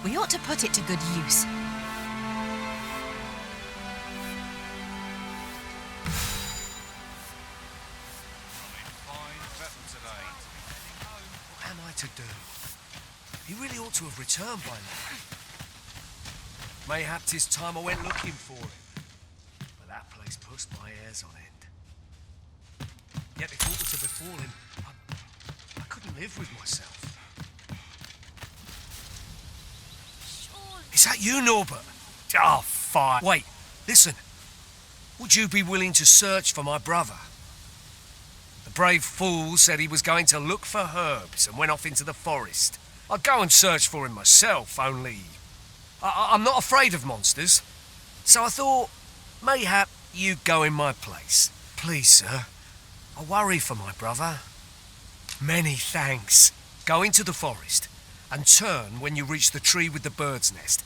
We ought to put it to good use. What am I to do? He really ought to have returned by now. Mayhap 'tis time I went looking for him. But that place puts my hairs on end. Yet if aught were to befall him, I couldn't live with myself. Is that you, Norbert? Oh, fine. Wait, listen. Would you be willing to search for my brother? The brave fool said he was going to look for herbs and went off into the forest. I'd go and search for him myself, only I'm not afraid of monsters. So I thought, mayhap you'd go in my place. Please, sir, I worry for my brother. Many thanks. Go into the forest and turn when you reach the tree with the bird's nest.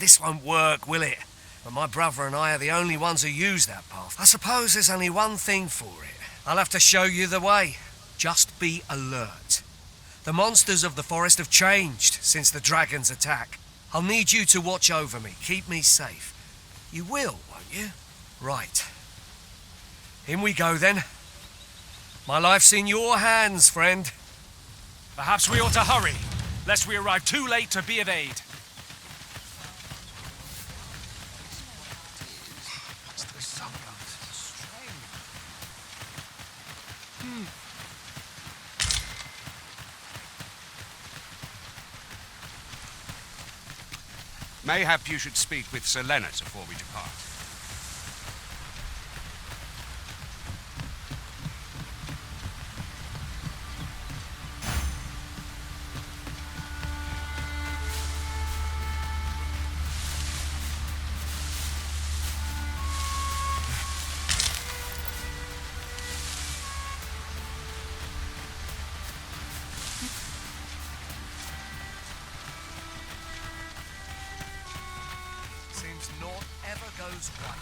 This won't work, will it? But my brother and I are the only ones who use that path. I suppose there's only one thing for it. I'll have to show you the way. Just be alert. The monsters of the forest have changed since the dragon's attack. I'll need you to watch over me, keep me safe. You will, won't you? Right. In we go then. My life's in your hands, friend. Perhaps we ought to hurry, lest we arrive too late to be of aid. Mayhap you should speak with Sir Leonard before we depart. Seems naught ever goes right.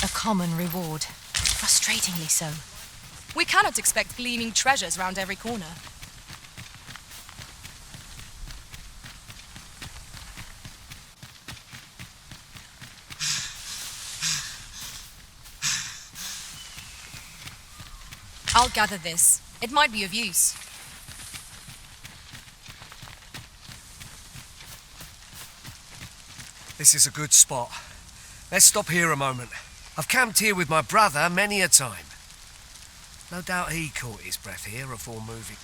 A common reward. Frustratingly so. We cannot expect gleaming treasures round every corner. I'll gather this. It might be of use. This is a good spot. Let's stop here a moment. I've camped here with my brother many a time. No doubt he caught his breath here before moving.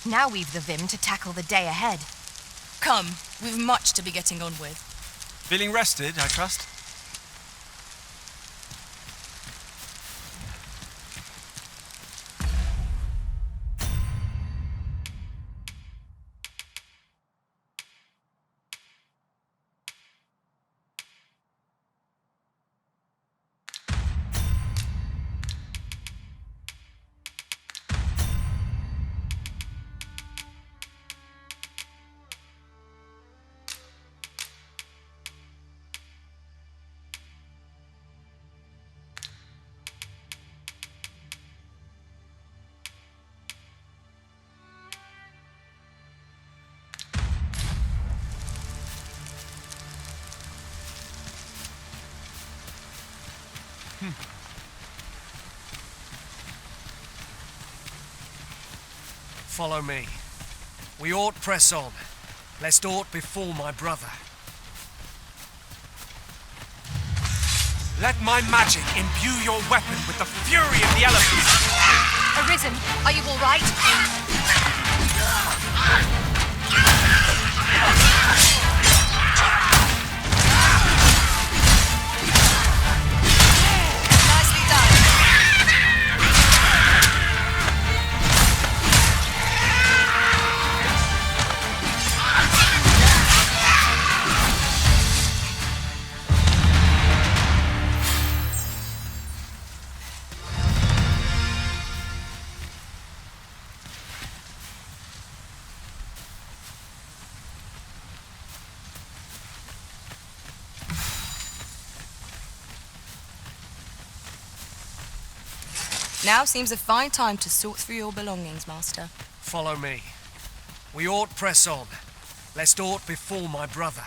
Now we've the vim to tackle the day ahead. Come, we've much to be getting on with. Feeling rested, I trust? Follow me. We ought press on, lest aught befall my brother. Let my magic imbue your weapon with the fury of the elements. Arisen, are you all right? Nicely done. Now seems a fine time to sort through your belongings, Master. Follow me. We ought press on, lest aught befall my brother.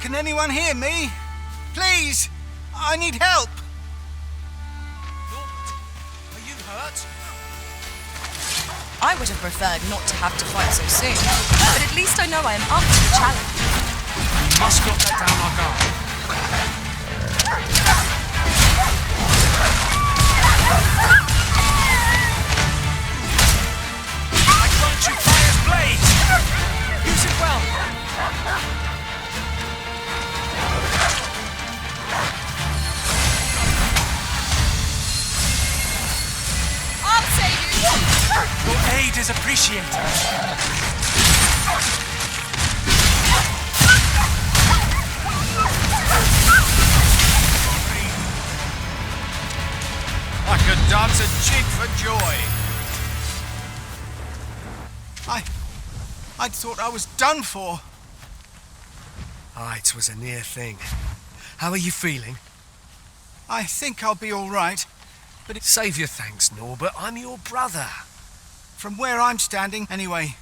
Can anyone hear me? Please! I need help! Norbert, are you hurt? I would have preferred not to have to fight so soon, but at least I know I am up to the challenge. We must not let down our guard. I grant you fire's blade! Use it well! I'll save you! Your aid is appreciated. I could dance a jig for joy. I'd thought I was done for. Ah, it was a near thing. How are you feeling? I think I'll be all right. Save your thanks, Norbert. I'm your brother. From where I'm standing, anyway.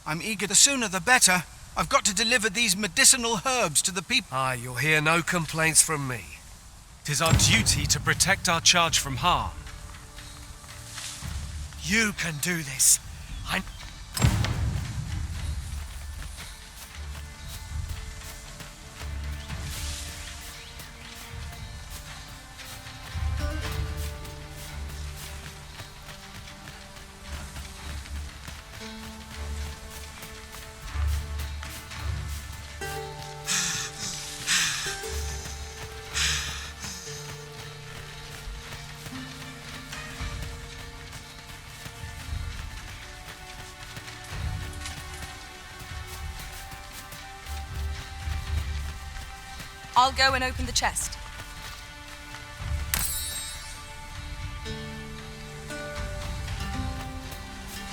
I'm eager. The sooner the better. I've got to deliver these medicinal herbs to the people. Ah, you'll hear no complaints from me. 'Tis our duty to protect our charge from harm. You can do this. I'll go and open the chest.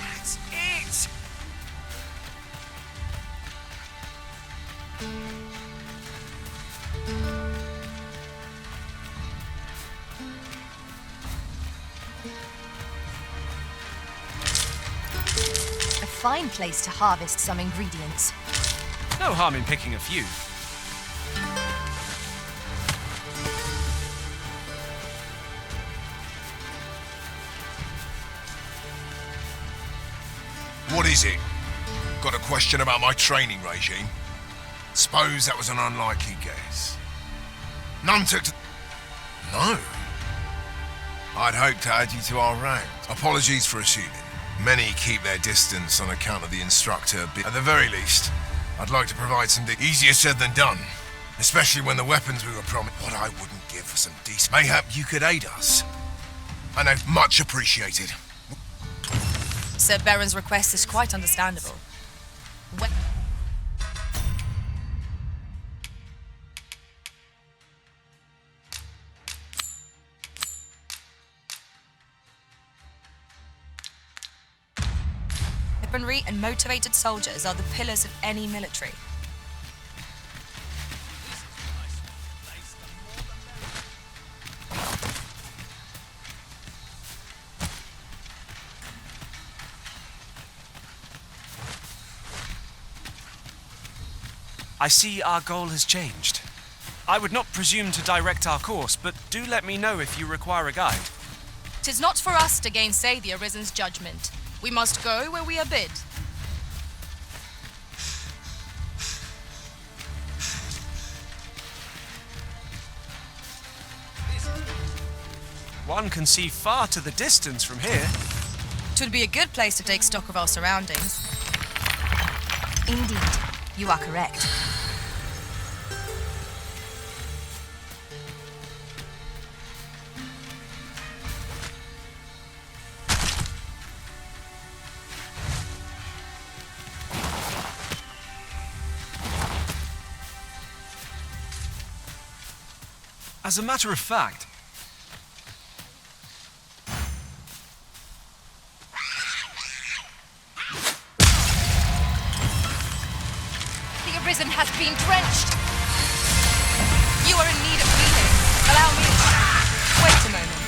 That's it! A fine place to harvest some ingredients. No harm in picking a few. What is it? Got a question about my training regime? Suppose that was an unlikely guess. None took to... No. I'd hoped to add you to our ranks. Apologies for assuming. Many keep their distance on account of the instructor. At the very least, I'd like to provide some... Easier said than done. Especially when the weapons we were promised... What I wouldn't give for some decent... Mayhap you could aid us. I know, much appreciated. Sir Baron's request is quite understandable. weaponry and motivated soldiers are the pillars of any military. I see our goal has changed. I would not presume to direct our course, but do let me know if you require a guide. 'Tis not for us to gainsay the Arisen's judgment. We must go where we are bid. One can see far to the distance from here. 'Twould be a good place to take stock of our surroundings. Indeed, you are correct. As a matter of fact, The Arisen has been drenched. You are in need of healing. Allow me. Wait a moment.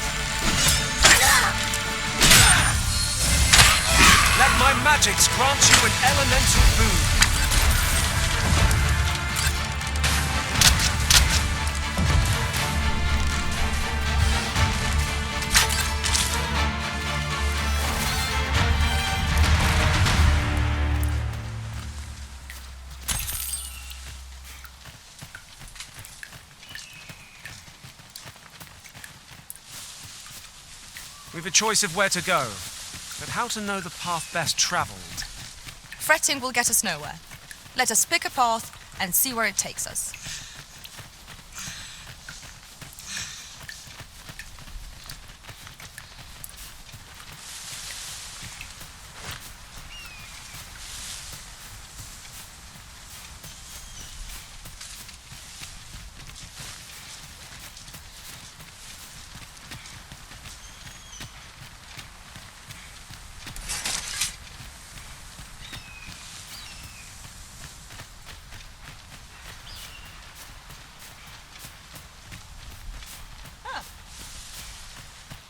let my magics grant you an elemental boon. We've a choice of where to go, but how to know the path best travelled? Fretting will get us nowhere. Let us pick a path and see where it takes us.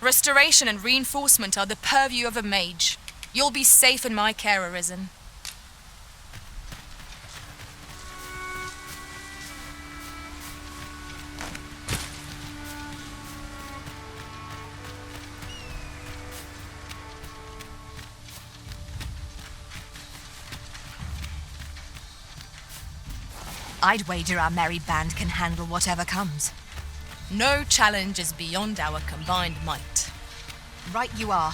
Restoration and reinforcement are the purview of a mage. You'll be safe in my care, Arisen. I'd wager our merry band can handle whatever comes. No challenge is beyond our combined might. Right you are.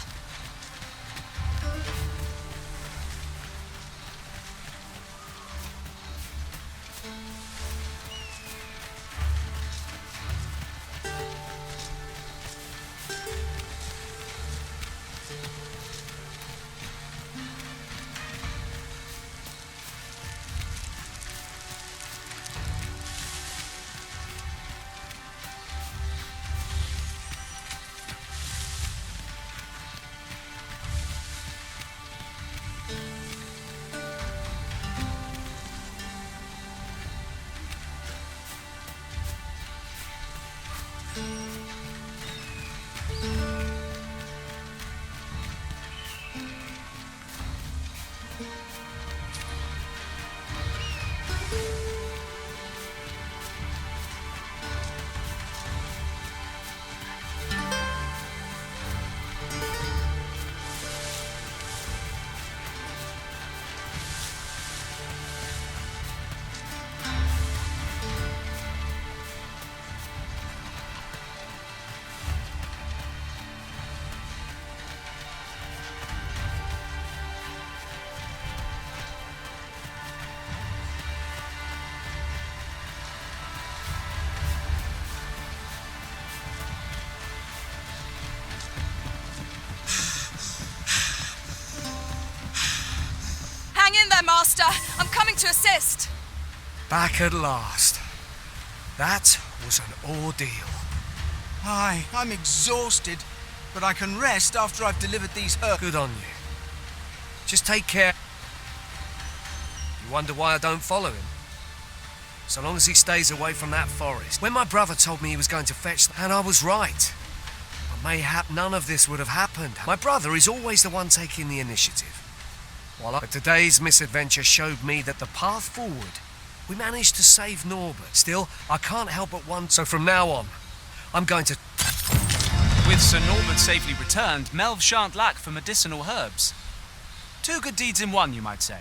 Master, I'm coming to assist. Back at last. That was an ordeal. Aye, I'm exhausted, but I can rest after I've delivered these herbs. Good on you. Just take care. You wonder why I don't follow him? So long as he stays away from that forest. When my brother told me he was going to fetch, and I was right. But mayhap none of this would have happened. My brother is always the one taking the initiative. But today's misadventure showed me that the path forward, we managed to save Norbert. Still, I can't help but wonder. So from now on, I'm going to... With Sir Norbert safely returned, Melv shan't lack for medicinal herbs. Two good deeds in one, you might say.